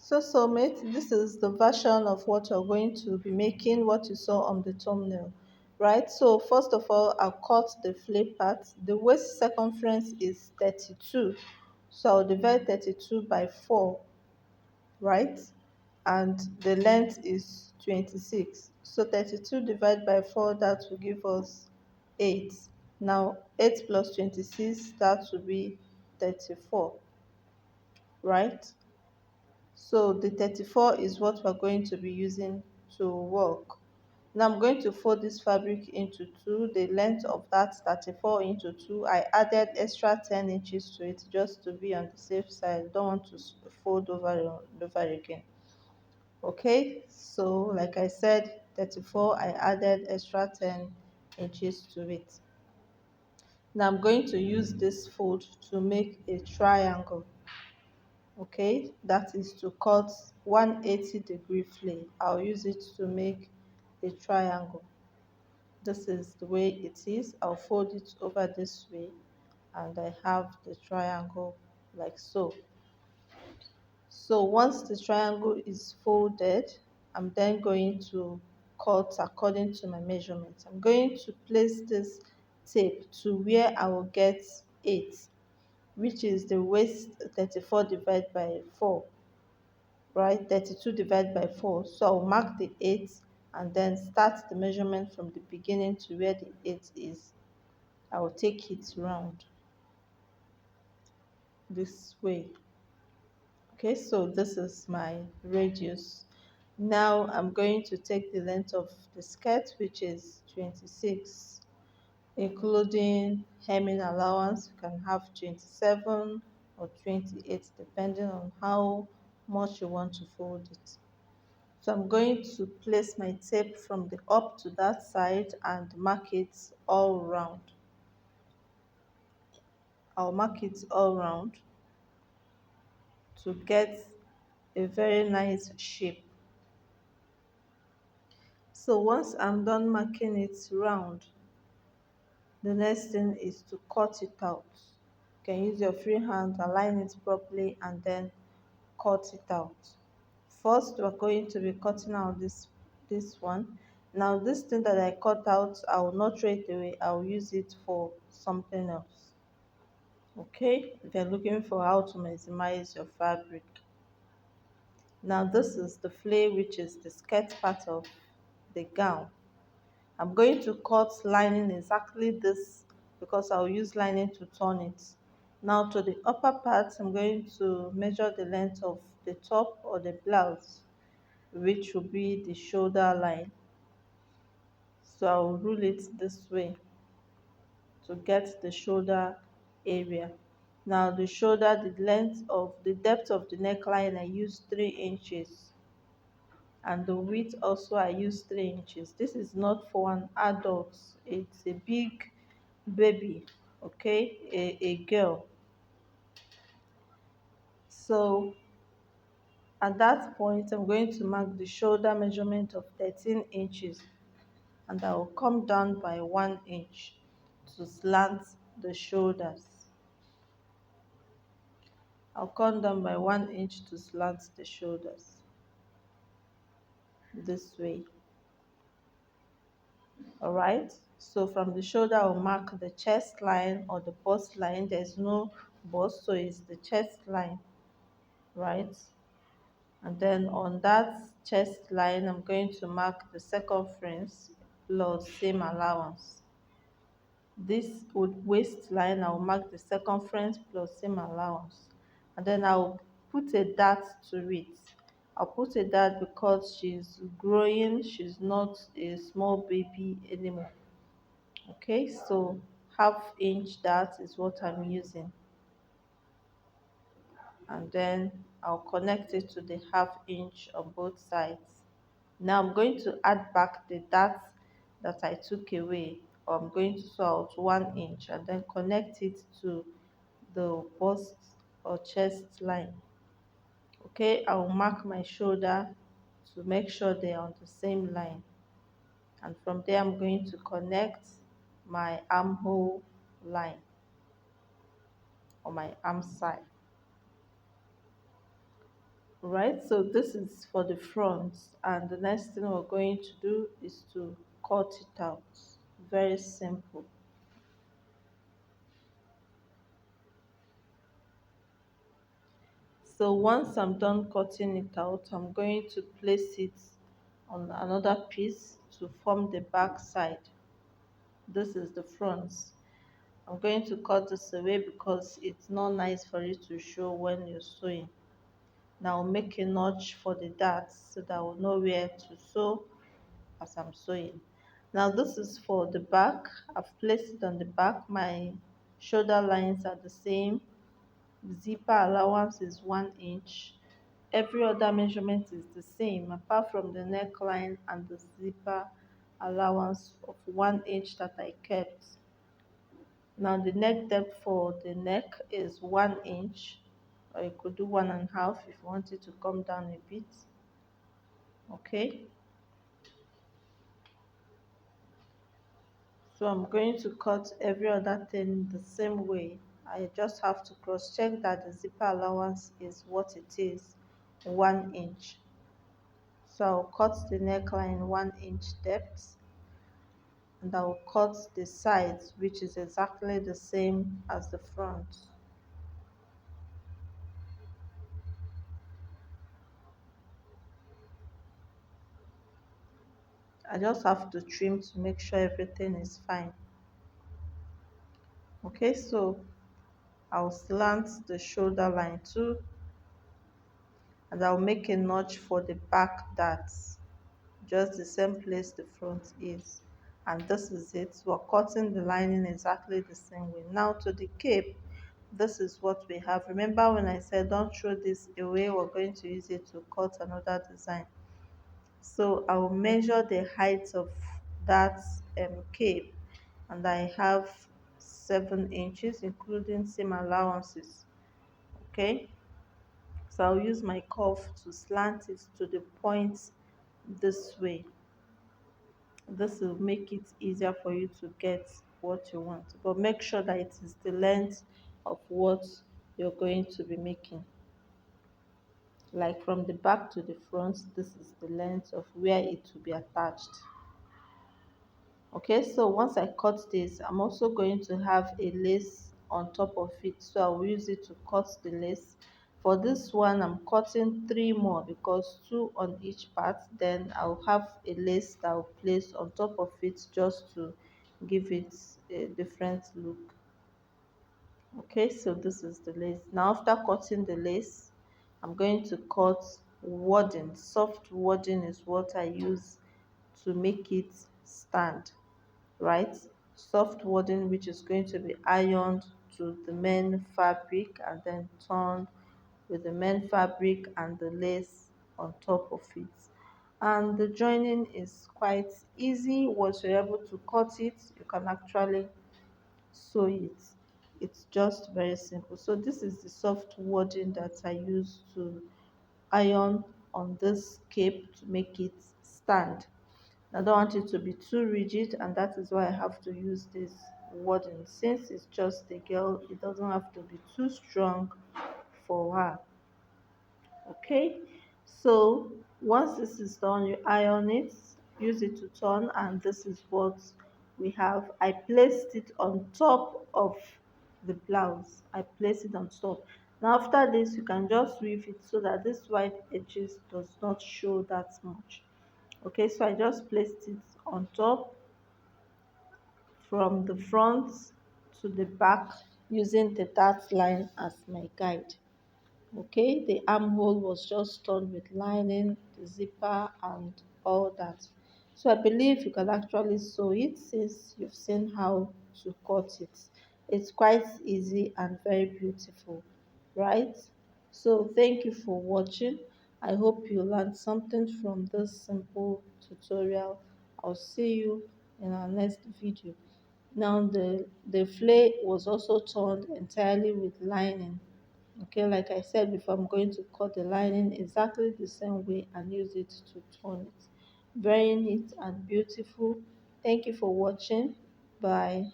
So soulmate, this is the version of what you're going to be making, what you saw on the thumbnail, right? So first of all, I'll cut the flap part. The waist circumference is 32. So I'll divide 32 by 4, right? And the length is 26. So 32 divided by 4, that will give us 8. Now 8 plus 26, that will be 34, right? So the 34 is what we're going to be using to work. Now I'm going to fold this fabric into two. The length of that 34 into 2, I added extra 10 inches to it just to be on the safe side. Don't want to fold over and over again. Okay, so like I said, 34, I added extra 10 inches to it. Now I'm going to use this fold to make a triangle. Okay, that is to cut 180-degree flare. I'll use it to make a triangle. This is the way it is. I'll fold it over this way and I have the triangle like so. So once the triangle is folded, I'm then going to cut according to my measurement. I'm going to place this tape to where I will get 8, which is the waist 34 divided by 4, right? 32 divided by 4. So I'll mark the 8 and then start the measurement from the beginning to where the 8 is. I will take it round this way. Okay, so this is my radius. Now I'm going to take the length of the skirt, which is 26, including hemming allowance. You can have 27 or 28 depending on how much you want to fold it. So I'm going to place my tape from the up to that side and mark it all round. I'll mark it all round to get a very nice shape. So once I'm done marking it round, the next thing is to cut it out. You can use your free hand, align it properly, and then cut it out. First, we're going to be cutting out this one. Now, this thing that I cut out, I will not throw it away. I will use it for something else. Okay, if you're looking for how to maximize your fabric. Now, this is the flare, which is the skirt part of the gown. I'm going to cut lining exactly this because I'll use lining to turn it. Now to the upper part, I'm going to measure the length of the top or the blouse, which will be the shoulder line. So I'll rule it this way to get the shoulder area. Now the shoulder, the depth of the neckline, I use 3 inches. And the width also I use 3 inches. This is not for an adult, it's a big baby, okay, a girl. So at that point I'm going to mark the shoulder measurement of 13 inches and I will come down by 1 inch to slant the shoulders. I'll come down by 1 inch to slant the shoulders this way. All right, so from the shoulder I'll mark the chest line or the bust line. There's no bust, so it's the chest line, right? And then on that chest line I'm going to mark the circumference plus seam allowance. This would waistline, I'll mark the circumference plus seam allowance, and then I'll put a dart to it. I'll put a dart because she's growing, she's not a small baby anymore. Okay, so ½ inch, that is what I'm using, and then I'll connect it to the ½ inch on both sides. Now I'm going to add back the dart that I took away. I'm going to sew out 1 inch and then connect it to the bust or chest line. Okay, I'll mark my shoulder to make sure they're on the same line, and from there I'm going to connect my armhole line or my arm side right? So this is for the front, and the next thing we're going to do is to cut it out. Very simple. So once I'm done cutting it out, I'm going to place it on another piece to form the back side. This is the front. I'm going to cut this away because it's not nice for it to show when you're sewing. Now make a notch for the darts so that I will know where to sew as I'm sewing. Now this is for the back. I've placed it on the back. My shoulder lines are the same. Zipper allowance is 1 inch. Every other measurement is the same apart from the neckline and the zipper allowance of 1 inch that I kept. Now the neck depth for the neck is 1 inch, or you could do 1.5 if you want it to come down a bit. Okay, so I'm going to cut every other thing the same way. I just have to cross check that the zipper allowance is what it is, 1 inch. So I'll cut the neckline 1 inch depth, and I'll cut the sides, which is exactly the same as the front. I just have to trim to make sure everything is fine. Okay, so I'll slant the shoulder line too, and I'll make a notch for the back darts, just the same place the front is. And this is it. We're cutting the lining exactly the same way. Now to the cape, this is what we have. Remember when I said don't throw this away, we're going to use it to cut another design. So I will measure the height of that cape, and I have 7 inches including seam allowances. Okay, so I'll use my cuff to slant it to the point this way. This will make it easier for you to get what you want, but make sure that it is the length of what you're going to be making. Like from the back to the front, this is the length of where it will be attached. Okay, so once I cut this, I'm also going to have a lace on top of it, so I will use it to cut the lace. For this one, I'm cutting 3 more because 2 on each part. Then I'll have a lace that I'll place on top of it just to give it a different look. Okay, so this is the lace. Now after cutting the lace, I'm going to cut wadding. Soft wadding is what I use to make it stand, right? Soft wadding, which is going to be ironed to the main fabric and then turned with the main fabric and the lace on top of it. And the joining is quite easy. Once you're able to cut it, you can actually sew it. It's just very simple. So this is the soft wadding that I use to iron on this cape to make it stand. I don't want it to be too rigid, and that is why I have to use this wording. Since it's just a girl, it doesn't have to be too strong for her. Okay, so once this is done, you iron it, use it to turn, and this is what we have. I placed it on top of the blouse. I place it on top. Now after this, you can just weave it so that this white edges does not show that much. Okay, so I just placed it on top from the front to the back using the dart line as my guide. Okay, the armhole was just done with lining, the zipper, and all that. So I believe you can actually sew it since you've seen how to cut it. It's quite easy and very beautiful, right? So thank you for watching. I hope you learned something from this simple tutorial. I'll see you in our next video. Now the flay was also turned entirely with lining. Okay, like I said before, I'm going to cut the lining exactly the same way and use it to turn it. Very neat and beautiful. Thank you for watching. Bye.